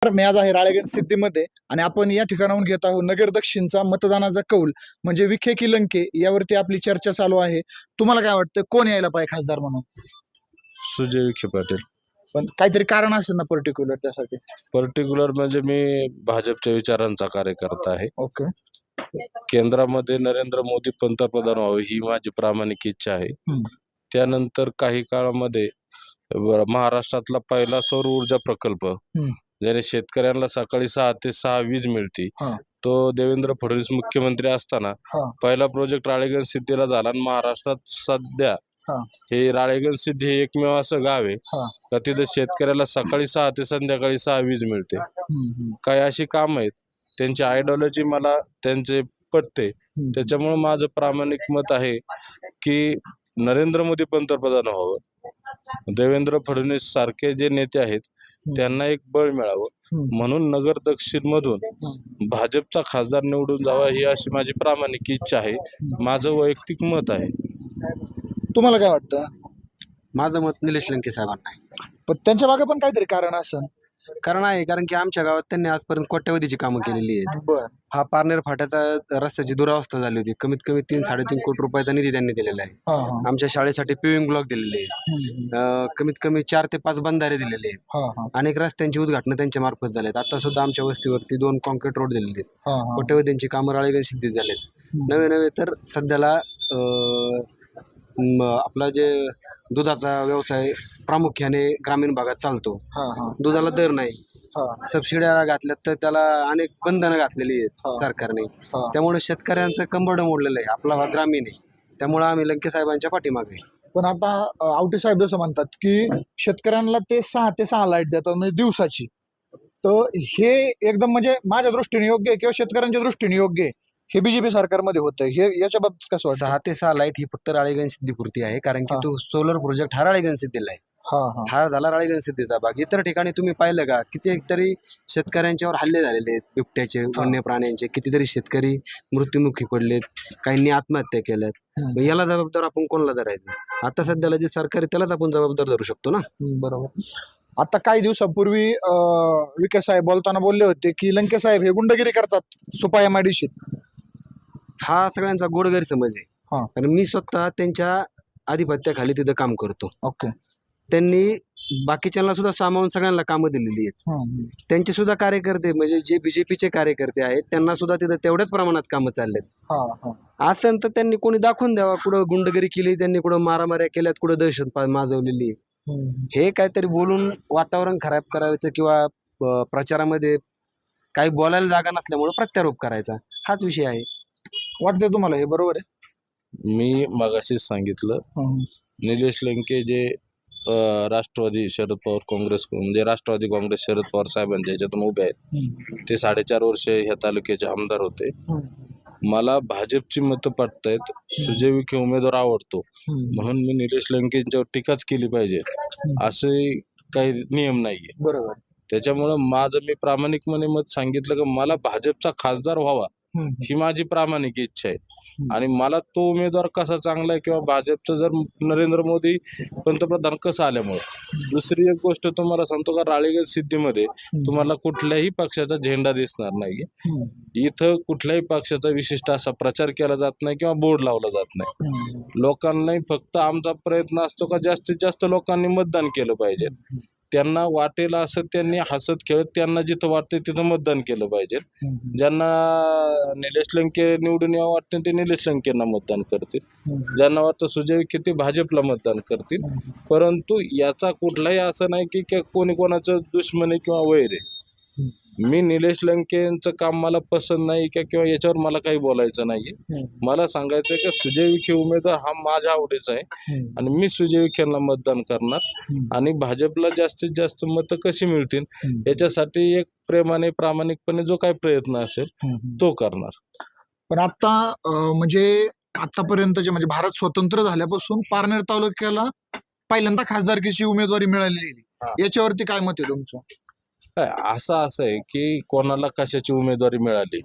तर मी आज आहे राळेगण सिद्धीमध्ये आणि आपण या ठिकाणाहून घेत आहोत नगर दक्षिणचा मतदानाचा कौल म्हणजे विखे की लंके यावरती आपली चर्चा चालू आहे. तुम्हाला काय वाटतं कोण यायला पाहिजे खासदार म्हणून? सुजय विखे पाटील. पण काहीतरी कारण असेल ना पर्टिक्युलर त्यासाठी. पर्टिक्युलर म्हणजे मी भाजपच्या विचारांचा कार्यकर्ता आहे. ओके. केंद्रामध्ये नरेंद्र मोदी पंतप्रधान व्हावे ही माझी प्रामाणिक इच्छा आहे. त्यानंतर काही काळामध्ये महाराष्ट्रातला पहिला सौर ऊर्जा प्रकल्प ज्याने शेतकऱ्यांना सकाळी 6 ते 6 वीज मिळते, तो देवेंद्र फडणवीस मुख्यमंत्री असताना पहिला प्रोजेक्ट राळेगण सिद्धीला झाला. आणि महाराष्ट्रात सध्या हे राळेगण सिद्धी हे एकमेव असं गाव आहे का तिथे शेतकऱ्याला सकाळी 6 ते संध्याकाळी 6 वीज मिळते. काही अशी काम आहेत, त्यांची आयडिओलॉजी मला त्यांचे पटते. त्याच्यामुळे माझं प्रामाणिक मत आहे की नरेंद्र मोदी पंतप्रधान व्हावं. देवेंद्र फडणवीस सारखे जे नेते आहेत त्यांना एक बळ मिळावं म्हणून नगर दक्षिण मधून भाजपचा खासदार निवडून जावा ही अशी माझी प्रामाणिक इच्छा आहे. माझं वैयक्तिक मत आहे. तुम्हाला काय वाटतं? माझं मत निलेश लंके साहेबांना आहे. पण त्यांच्या मागे पण काहीतरी कारण असेल. कारण की आमच्या गावात त्यांनी आजपर्यंत कोट्यवधीची कामं केलेली आहेत. बर. हा पारनेर फाट्याचा रस्त्याची दुरावस्था झाली होती. कमीत कमी 3-3.5 कोटी रुपयाचा निधी त्यांनी दिलेला आहे. आमच्या शाळेसाठी पेविंग ब्लॉक दिलेले आहेत. कमीत कमी 4 ते 5 बंधारे दिलेले आहेत. अनेक रस्त्यांची उद्घाटन त्यांच्या मार्फत झालेत. आता सुद्धा आमच्या वस्तीवरती 2 कॉन्क्रीट रोड दिलेले आहेत. कोट्यवधींची कामं राळेगण सिद्धीत झालेत. नवे तर सध्याला आपला जे दुधाचा व्यवसाय प्रामुख्याने ग्रामीण भागात चालतो. दुधाला दर नाही, सबसिड्या घातल्यात तर त्याला अनेक बंधनं घातलेली आहेत सरकारने. त्यामुळे शेतकऱ्यांचं कंबरडं मोडलेलं आहे. आपला भाग ग्रामीण आहे, त्यामुळे आम्ही लंके साहेबांच्या पाठीमागे आहे. पण आता आवटे साहेब जसं म्हणतात की शेतकऱ्यांना ते 6 ते 6 लाईट देतात म्हणजे दिवसाची, तर हे एकदम म्हणजे माझ्या दृष्टीने योग्य आहे किंवा शेतकऱ्यांच्या दृष्टीने योग्य आहे? हे बीजेपी सरकारमध्ये होतं, हे याच्या बाबतीत कसं वाटतं? 6 ते 6 लाईट ही फक्त राळेगण सिद्धीपुरती आहे, कारण की तो सोलर प्रोजेक्ट हा राळेगण सिद्धीला आहे. हा झाला राळेगण सिद्धीचा भाग. इतर ठिकाणी तुम्ही पाहिलं का कितीतरी शेतकऱ्यांच्यावर हल्ले झालेले आहेत, बिबट्याचे, वन्य प्राण्यांचे. कितीतरी शेतकरी मृत्युमुखी पडलेत, काहींनी आत्महत्या केल्यात. याला जबाबदार आपण कोणाला धरायचं? आता सध्याला जे सरकार आहे त्यालाच आपण जबाबदार धरू शकतो ना. बरोबर. आता काही दिवसापूर्वी विखे साहेब बोलताना बोलले होते की लंके साहेब हे गुंडगिरी करतात सुपा MIDCत. हा सगळ्यांचा गोड गैरसमज आहे. कारण मी स्वतः त्यांच्या आधिपत्याखाली तिथं काम करतो. ओके. त्यांनी बाकीच्यांना सुद्धा सामावून सगळ्यांना कामं दिलेली आहेत. त्यांचे सुद्धा कार्यकर्ते म्हणजे जे बीजेपीचे कार्यकर्ते आहेत त्यांना सुद्धा तिथं तेवढ्याच प्रमाणात कामं चाललेत. असं तर त्यांनी कोणी दाखवून द्यावा कुठं गुंडगिरी केली, त्यांनी कुठं मारामाऱ्या केल्यात, कुठं दहशत माजवलेली. हे काहीतरी बोलून वातावरण खराब करायचं किंवा प्रचारामध्ये काही बोलायला जागा नसल्यामुळे प्रत्यारोप करायचा, हाच विषय आहे. वाटतंय तुम्हाला हे बरोबर आहे? मी मगाशीच सांगितलं, निलेश लंके जे राष्ट्रवादी शरद पवार काँग्रेस म्हणजे राष्ट्रवादी काँग्रेस शरद पवार साहेबांच्या ह्याच्यातून उभे आहेत, ते 4.5 वर्ष ह्या तालुक्याचे आमदार होते. मला भाजपची मतं पटतायत. सुजय विखे उमेदवार आवडतो म्हणून मी निलेश लंकेंच्यावर टीकाच केली पाहिजे असे काही नियम नाहीये. बरोबर. त्याच्यामुळं माझं मी प्रामाणिकपणे मत सांगितलं की मला भाजपचा खासदार व्हावा ही माझी प्रामाणिक इच्छा आहे. आणि मला तो उमेदवार कसा चांगला आहे किंवा भाजपचं जर नरेंद्र मोदी पंतप्रधान कसं आल्यामुळे. दुसरी एक गोष्ट तुम्हाला सांगतो का, राळेगण सिद्धीमध्ये तुम्हाला कुठल्याही पक्षाचा झेंडा दिसणार नाहीये. इथं कुठल्याही पक्षाचा विशिष्ट असा प्रचार केला जात नाही किंवा बोर्ड लावला जात नाही. लोकांनाही फक्त आमचा प्रयत्न असतो का जास्तीत जास्त लोकांनी मतदान केलं पाहिजे. त्यांना वाटेल असं त्यांनी हसत खेळत त्यांना जिथं वाटते तिथं मतदान केलं पाहिजे. ज्यांना निलेश लंके निवडून यावं वाटतं ते निलेश लंकेंना मतदान करतील, ज्यांना वाटतं सुजय विखे ते भाजपला मतदान करतील. परंतु याचा कुठलाही असं नाही की कोणी कोणाचं दुश्मन आहे किंवा वैर आहे. मी निलेश लंकेंचं काम मला पसंत नाही किंवा याच्यावर मला काही बोलायचं नाहीये. मला सांगायचं की सुजय विखे उमेदवार हा माझ्या आवडीचा आहे आणि मी सुजय विखेंना मतदान करणार आणि भाजपला जास्तीत जास्त मतं कशी मिळतील याच्यासाठी एक प्रेमाने प्रामाणिकपणे जो काही प्रयत्न असेल तो करणार. पण आता म्हणजे आतापर्यंतचे म्हणजे भारत स्वतंत्र झाल्यापासून पारनेर तालुक्याला पहिल्यांदा खासदारकीची उमेदवारी मिळालेली, याच्यावरती काय मत आहे तुमचं? असं आहे की कोणाला कशाची उमेदवारी मिळाली,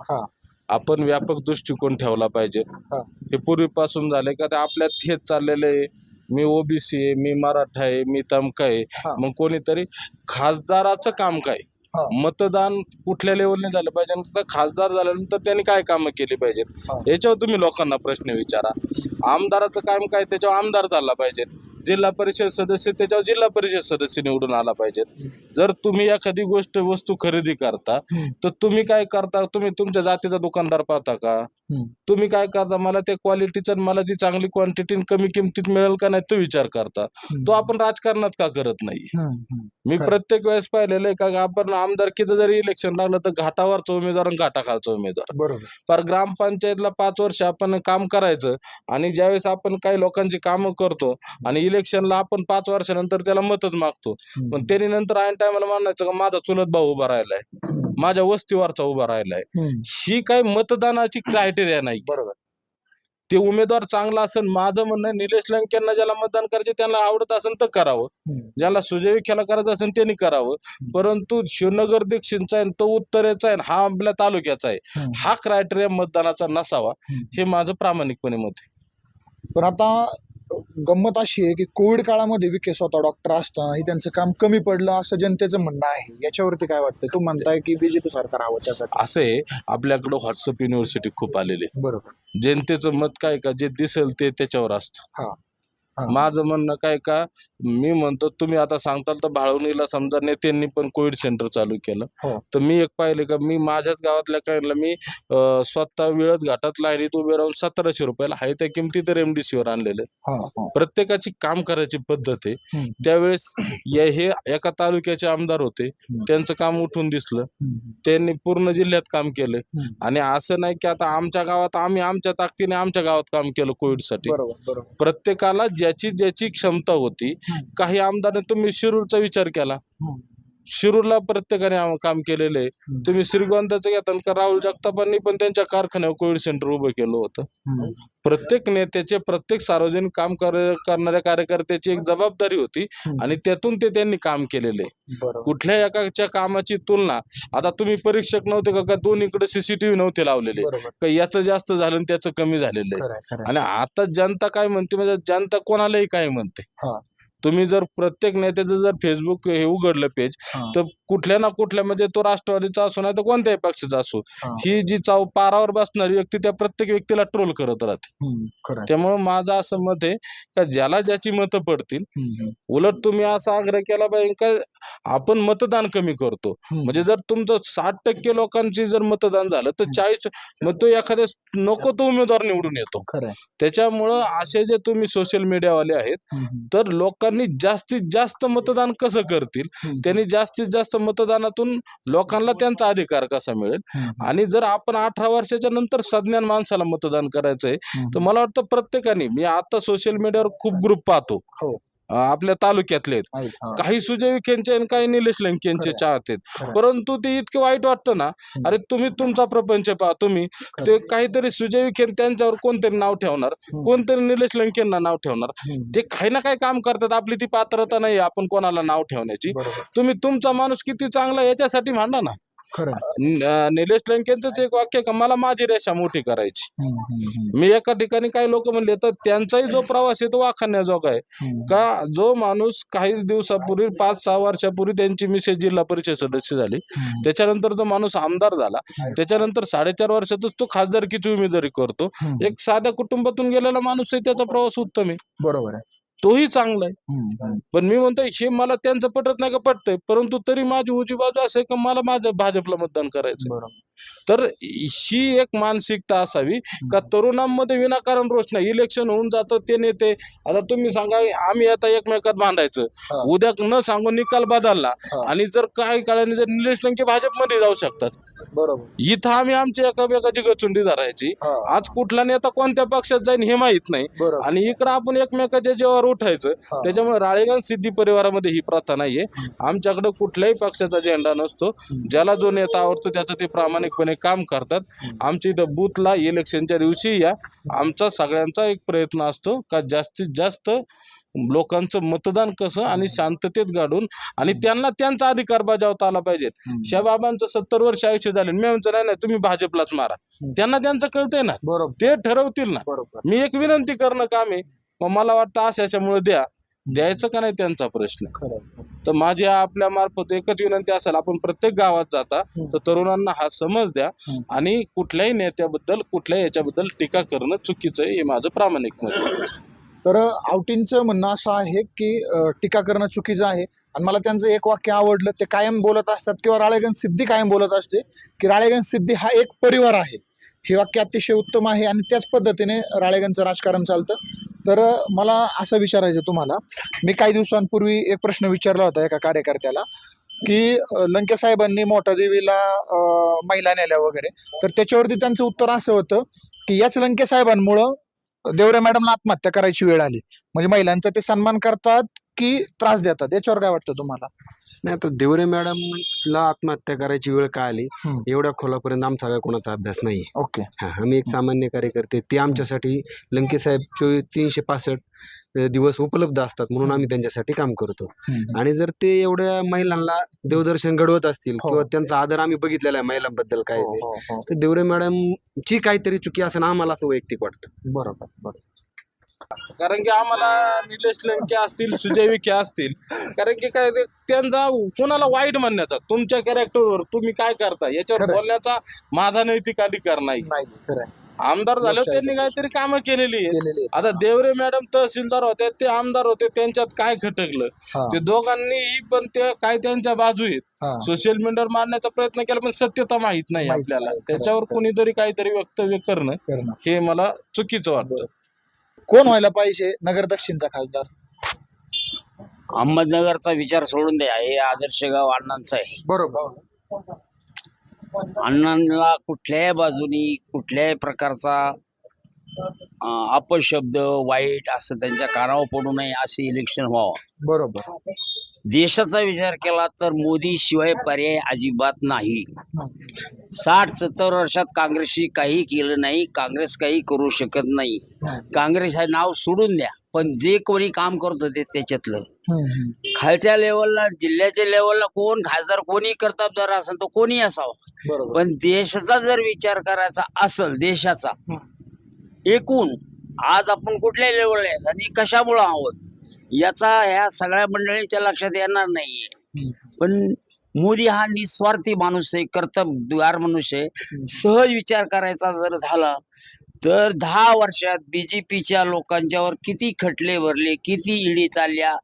आपण व्यापक दृष्टिकोन ठेवला पाहिजे. हे पूर्वीपासून झाले का ते आपल्यात हेच चाललेलं आहे, मी ओबीसी आहे, मी मराठा आहे, मी तमका आहे. मग कोणीतरी खासदाराचं काम काय हा. मतदान कुठल्या लेवलने झालं पाहिजे आणि खासदार झाल्यानंतर त्यांनी काय कामं केली पाहिजेत हा. याच्यावर तुम्ही लोकांना प्रश्न विचारा. आमदाराचं काम काय, त्याच्यावर आमदार झाला पाहिजे. जिल्हा परिषद सदस्य त्याच्यावर जिल्हा परिषद सदस्य निवडून आला पाहिजे. जर तुम्ही एखादी वस्तू खरेदी करता तर तुम्ही काय करता, तुम्ही तुमच्या जातीचा दुकानदार पाहता का? तुम्ही काय करता, मला त्या क्वालिटीचा, मला जी चांगली क्वांटिटी कमी किमतीत मिळेल का नाही तो विचार करता. तो आपण राजकारणात का करत नाही? मी खरं. प्रत्येक वेळेस पाहिलेलं आहे का आपण आमदारकीचं जरी इलेक्शन लागलं तर घाटावरचा उमेदवार आणि घाटाखालचा उमेदवार. बरोबर. पर ग्रामपंचायतला 5 वर्ष आपण काम करायचं आणि ज्यावेळेस आपण काही लोकांची कामं करतो आणि इलेक्शनला आपण 5 वर्षानंतर त्याला मतच मागतो, पण त्यांनी नंतर ऐन टायमाला म्हणायचं का माझा चुलत भाऊ उभा राहिलाय, माझ्या वस्तीवरचा उभा राहिलाय. ही काही मतदानाची क्रायटेरिया नाही. बरोबर. ते उमेदवार चांगला असेल. माझं म्हणणं आहे, निलेश लंकेंना ज्याला मतदान करायचे त्यांना आवडत असेल तर करावं, ज्याला सुजय विखेला करायचं असेल त्यांनी करावं. परंतु शिवनगर दीक्षितचा आहे, तो उत्तरेचा आहे, हा आपल्या तालुक्याचा आहे, हा क्रायटेरिया मतदानाचा नसावा, हे माझं प्रामाणिकपणे मत आहे. पण आता गंमत अशी आहे की कोविड काळामध्ये विखे स्वतः डॉक्टर असतानाही त्यांचं काम कमी पडलं असं जनतेचं म्हणणं आहे. याच्यावरती काय वाटतंय? तू म्हणताय की बीजेपी सरकार हवं त्यासाठी. असे आपल्याकडं व्हॉट्सअप युनिव्हर्सिटी खूप आलेली आहे. बरोबर. जनतेचं मत काय का, जे दिसेल ते त्याच्यावर असतं. हा. हा. माझं म्हणणं काय का, मी म्हणतो तुम्ही आता सांगताल तर भाळवणीला समजा नेत्यांनी पण कोविड सेंटर चालू केलं, हो. तर मी एक पाहिले का, मी माझ्याच गावातल्या काहींना मी स्वतः विळत घाटात लाईनीत उभे राहून 1700 रुपयाला आहे त्या किमतीत रेमडेसिवीर आणलेले. हा, हा. प्रत्येकाची काम करायची पद्धत आहे. त्यावेळेस हे एका तालुक्याचे आमदार होते, त्यांचं काम उठून दिसलं, त्यांनी पूर्ण जिल्ह्यात काम केलं. आणि असं नाही की आता आमच्या गावात आम्ही आमच्या ताकदीने आमच्या गावात काम केलं कोविडसाठी. बरोबर. बरोबर. प्रत्येकाला ज्याची ज्याची क्षमता होती. काही आमदारांनी, तुम्ही शिरूरचा विचार केला, शिरूरला प्रत्येकाने काम केलेलं आहे. तुम्ही श्रीगोंद्याचं घेता का, राहुल जगतापांनी पण त्यांच्या कारखान्यावर कोविड सेंटर उभं केलं होतं. प्रत्येक नेत्याचे, प्रत्येक सार्वजनिक काम करणाऱ्या कार्यकर्त्याची एक जबाबदारी होती आणि त्यातून त्यांनी काम केलेलं आहे. बरोबर. कुठल्या एकाच्या कामाची तुलना, आता तुम्ही परीक्षक नव्हते का, दोन्हीकडे सीसीटीव्ही नव्हते लावलेले बरोबर. का, याचं जास्त झालं आणि त्याचं कमी झालेलं आहे. खरंय, खरंय. आणि आता जनता काय म्हणते, म्हणजे जनता कोणालाही काय म्हणते. हा. तुम्ही जर प्रत्येक नेत्याचं जर फेसबुक हे उघडलं पेज, तर कुठल्या ना कुठल्या, म्हणजे तो राष्ट्रवादीचा असो नाही तर कोणत्याही पक्षाचा असो, ही जी पारावर बसणारी व्यक्ती त्या प्रत्येक व्यक्तीला ट्रोल करत राहते. खरंय. त्यामुळे माझं असं मत आहे का, ज्याला ज्याची मतं पडतील, उलट तुम्ही असा आग्रह केला पाहिजे का आपण मतदान कमी करतो. म्हणजे जर तुमचं 60% लोकांची जर मतदान झालं तर 40 मग तो एखाद्या नको तो उमेदवार निवडून येतो. खरंय. त्याच्यामुळं असे जे तुम्ही सोशल मीडियावाले आहेत, तर लोकांनी जास्तीत जास्त मतदान कसं करतील, त्यांनी जास्तीत जास्त मतदानातून लोकांना त्यांचा अधिकार कसा मिळेल. आणि जर आपण 18 वर्षाच्या नंतर सज्ञान माणसाला मतदान करायचंय, तर मला वाटतं प्रत्येकाने, मी आता सोशल मीडियावर खूप ग्रुप पाहतो, हो. आपल्या तालुक्यातले आहेत. काही सुजय विखेंचे आणि काही निलेश लंकेंचे चाहते आहेत. परंतु ते इतके वाईट वाटतं ना, अरे तुम्ही तुमचा प्रपंच पहा. तुम्ही ते काहीतरी सुजय विखे त्यांच्यावर कोणतरी नाव ठेवणार, कोणतरी निलेश लंकेंना नाव ठेवणार. ते काही ना काही काम करतात. आपली ती पात्रता नाही आपण कोणाला नाव ठेवण्याची. तुम्ही तुमचा माणूस किती चांगला याच्यासाठी भांडा ना. निलेश लंकेंचं एक वाक्य का, मला माझी रेषा मोठी करायची. मी एका ठिकाणी काही लोक म्हणले, तर त्यांचाही जो प्रवास आहे तो वाखाणण्याजोगा आहे का. जो माणूस काही दिवसापूर्वी 5-6 वर्षापूर्वी त्यांची मिसेस जिल्हा परिषद सदस्य झाली, त्याच्यानंतर जो माणूस आमदार झाला, त्याच्यानंतर 4.5 वर्षातच तो खासदारकीची उमेदवारी करतो. एक साध्या कुटुंबातून गेलेला माणूस आहे, त्याचा प्रवास उत्तम आहे. बरोबर आहे. तोही चांगला आहे. पण मी म्हणतोय, हे मला त्यांचं पटत नाही का, पटतंय, परंतु तरी माझी उजवी बाजू असे का मला माझं भाजपला मतदान करायचं. तर ही एक मानसिकता असावी का, तरुणांमध्ये विनाकारण रोष नाही. इलेक्शन होऊन जातं, ते नेते, आता तुम्ही सांगा, आम्ही आता एकमेकात भांडायचं, उद्या न सांगू निकाल बदलला आणि जर काही काळाने जर निलेश लंके भाजपमध्ये जाऊ शकतात. बरोबर. इथं आम्ही आमची एकामेकाची गचुंडी धरायची. आज कुठला नेता कोणत्या पक्षात जाईल हे माहित नाही, आणि इकडं आपण एकमेकाच्या जेव्हा उठायचं. त्याच्यामुळे राळेगण सिद्धी परिवारामध्ये ही प्रथा नाहीये. आमच्याकडे कुठल्याही पक्षाचा झेंडा नसतो. ज्याला जो नेता आवडतो त्याचं ते प्रामाणिकपणे काम करतात. आमच्या इथं बूथला इलेक्शनच्या दिवशी या, आमचा सगळ्यांचा एक प्रयत्न असतो का जास्तीत जास्त लोकांचं मतदान कसं आणि शांततेत घडून, आणि त्यांना त्यांचा अधिकार बजावता आला पाहिजे. शाहबाबांचं 70 वर्ष आयुष्य झाले, मी म्हणतो नाही तुम्ही भाजपलाच मारा. त्यांना त्यांचं कळतंय ना, ते ठरवतील ना. मी एक विनंती करणं काम आहे. मग मला वाटतं अशामुळे द्या, द्यायचं का नाही त्यांचा प्रश्न. खरं तर माझी आपल्या मार्फत एकच विनंती असेल, आपण प्रत्येक गावात जाता तर तरुणांना हा समज द्या आणि कुठल्याही नेत्याबद्दल कुठल्याही याच्याबद्दल टीका करणं चुकीचं आहे, हे माझं प्रामाणिक मत आहे. तर आवटींचं म्हणणं असं आहे की टीका करणं चुकीचं आहे. आणि मला त्यांचं एक वाक्य आवडलं, ते कायम बोलत असतात किंवा राळेगण सिद्धी कायम बोलत असते की राळेगण सिद्धी हा एक परिवार आहे. हे वाक्य अतिशय उत्तम आहे आणि त्याच पद्धतीने राळेगणचं राजकारण चालतं. तर मला असं विचारायचं तुम्हाला, मी काही दिवसांपूर्वी एक प्रश्न विचारला होता एका कार्यकर्त्याला की लंके साहेबांनी मोठा देवीला महिला नेल्या वगैरे, तर त्याच्यावरती त्यांचं उत्तर असं होतं की याच लंके साहेबांमुळं देवरे मॅडमला आत्महत्या करायची वेळ आली. म्हणजे महिलांचा ते सन्मान करतात की त्रास देतात, याच्यावर काय वाटतं तुम्हाला? नाही, आता देवरे मॅडमला आत्महत्या करायची वेळ का आली एवढ्या खोलापर्यंत आमचा काय कोणाचा अभ्यास नाही. ओके. आम्ही एक सामान्य कार्यकर्ते, ते आमच्यासाठी लंके साहेब 365 दिवस उपलब्ध असतात म्हणून आम्ही त्यांच्यासाठी काम करतो. आणि जर ते एवढ्या महिलांना देवदर्शन घडवत असतील किंवा त्यांचा आदर आम्ही बघितलेला आहे महिलांबद्दल काय ते, तर देवरे मॅडमची काहीतरी चुकी असेल आम्हाला असं वैयक्तिक वाटतं. बरोबर बरोबर. कारण की आम्हाला निलेश लंके असतील, सुजय विखे असतील, कारण की काय त्यांचा कोणाला वाईट म्हणण्याचा, तुमच्या कॅरेक्टरवर तुम्ही काय करता याच्यावर खरंय. बोलण्याचा माझा नैतिक अधिकार नाही. नाही खरं आमदार झाल्यावर त्यांनी काहीतरी कामं केलेली आहेत. आता देवरे मॅडम तहसीलदार होते, ते आमदार होते, त्यांच्यात काय खटकलं ते दोघांनीही, पण ते काय त्यांच्या बाजू आहेत. सोशल मीडियावर मारण्याचा प्रयत्न केला पण सत्यता माहित नाही माहित आपल्याला, नाही. त्याच्यावर कोणीतरी काहीतरी वक्तव्य करणं हे मला चुकीचं वाटतं. कोण व्हायला पाहिजे नगर दक्षिणचा खासदार? अहमदनगरचा विचार सोडून द्या, हे आदर्श गाव अण्णांचं आहे. बरोबर. अण्णांना कुठल्याही बाजूनी कुठल्याही प्रकारचा अपशब्द वाईट असं त्यांच्या कानावर पडू नये, असे इलेक्शन व्हावं. बरोबर. देशाचा विचार केला तर मोदी शिवाय पर्याय अजिबात नाही. 60-70 वर्षात काँग्रेसशी काही केलं नाही, काँग्रेस काही करू शकत नाही. काँग्रेस हे नाव सोडून द्या, पण जे कोणी काम करत होते त्याच्यातलं खालच्या लेवलला, जिल्ह्याच्या लेवलला कोण खासदार, कोणी कर्तबदार असेल तो कोणी असावा, पण देशाचा जर विचार करायचा असेल, देशाचा एकूण आज आपण कुठल्या लेवलला आहे आणि कशामुळे आहोत याचा ह्या सगळ्या मंडळींच्या लक्षात येणार नाहीये. पण मोदी हा निस्वार्थी माणूस आहे, कर्तबगार मनुष्य आहे. सहज विचार करायचा जर झाला तर 10 वर्षात बीजेपीच्या लोकांच्यावर किती खटले भरले, किती ईडी चालल्या.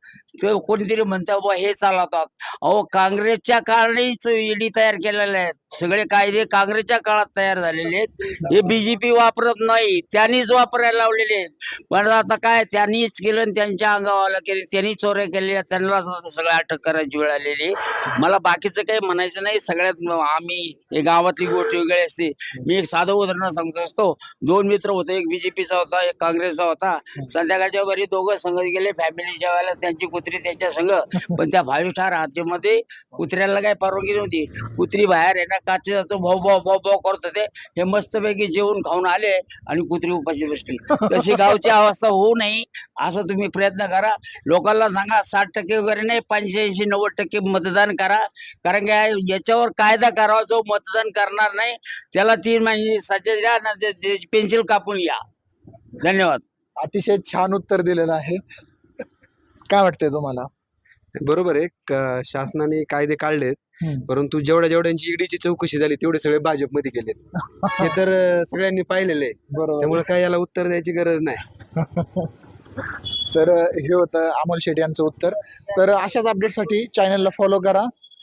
तर कोणीतरी म्हणतं बाबा हे चालवतात. अहो, काँग्रेसच्या काळानेच ईडी तयार केलेल्या आहेत, सगळे कायदे काँग्रेसच्या काळात तयार झालेले आहेत. हे बीजेपी वापरत नाही, त्यांनीच वापरायला लावलेले आहेत. पण आता काय, त्यांनीच केलं आणि त्यांच्या अंगावाला केले, त्यांनी चोऱ्या केलेल्या, त्यांना सगळं अटक करायची वेळ आलेली आहे. मला बाकीचं काही म्हणायचं नाही. सगळ्यात आम्ही एक गावातली गोष्ट वेगळी असते. मी एक साधं उदाहरण सांगत असतो. 2 मित्र होते, एक बीजेपीचा होता, एक काँग्रेसचा होता. संध्याकाळच्या वेळी दोघं संघ गेले फॅमिलीच्या वेळेला, त्यांची कुत्री त्यांच्या संघ. पण त्या 5 स्टार हॉटेलमध्ये कुत्र्याला काही परवानगी नव्हती. कुत्री बाहेर आहे ना, काचे जातो भाऊ भाऊ भाऊ भाऊ करत होते. हे मस्तपैकी जेवून खाऊन आले आणि कुत्री उपाशी बसली. तशी गावची अवस्था होऊ नये असं तुम्ही प्रयत्न करा. लोकांना सांगा 60% वगैरे नाही, 85-90% मतदान करा. कारण की याच्यावर कायदा करावा, जो मतदान करणार नाही त्याला 3 महिने सजा द्या, पेन्सिल कापून या. धन्यवाद. अतिशय छान उत्तर दिलेलं आहे. काय वाटतंय तुम्हाला? बरोबर आहे, शासनाने कायदे काढलेत, परंतु जेवढ्यांची ईडीची चौकशी झाली तेवढे सगळे भाजपमध्ये गेलेत. हे तर सगळ्यांनी पाहिलेलं आहे. बरोबर. त्यामुळे काय याला उत्तर द्यायची गरज नाही. तर हे होतं अमोल शेट्टी यांचं उत्तर. तर अशाच अपडेटसाठी चॅनलला फॉलो करा.